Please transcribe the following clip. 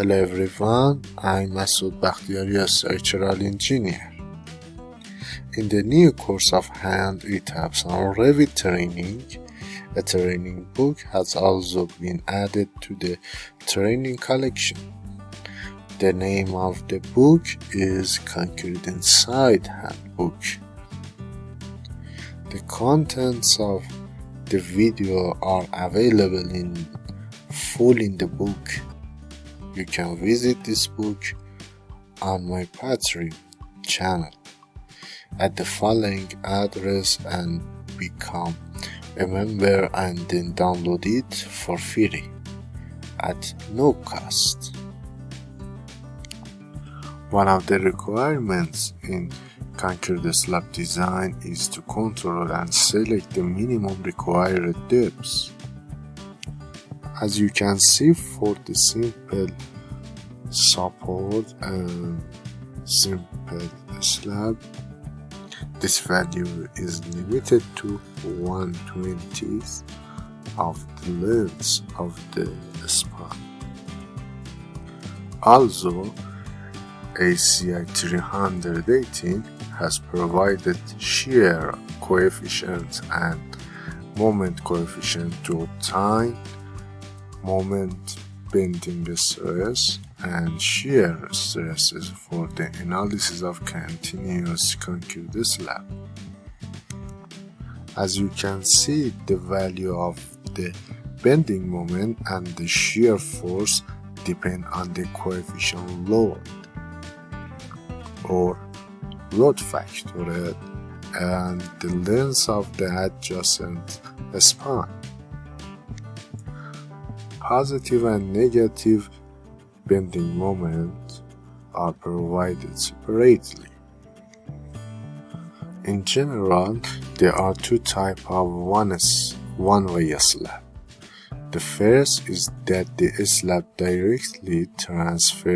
Hello everyone, I'm Masoud Bakhtiari, a structural engineer. In the new course of hand ETABS on Revit training, a training book has also been added to the training collection. The name of the book is Concrete Inside Handbook. The contents of the video are available in full in the book. You can visit this book on my Patreon channel at the following address and become a member and then download it for free at no cost. One of the requirements in concrete slab design is to control and select the minimum required depths. As you can see, for the simple support and simple slab, this value is limited to 1/20 of the length of the span. Also, ACI 318 has provided shear coefficient and moment coefficient to obtain moment bending stress and shear stresses for the analysis of continuous concrete slab. As you can see, the value of the bending moment and the shear force depend on the coefficient load or load factor and the length of the adjacent span. Positive and negative bending moments are provided separately. In general, there are two types of one-way slab. The first is that the slab directly transfers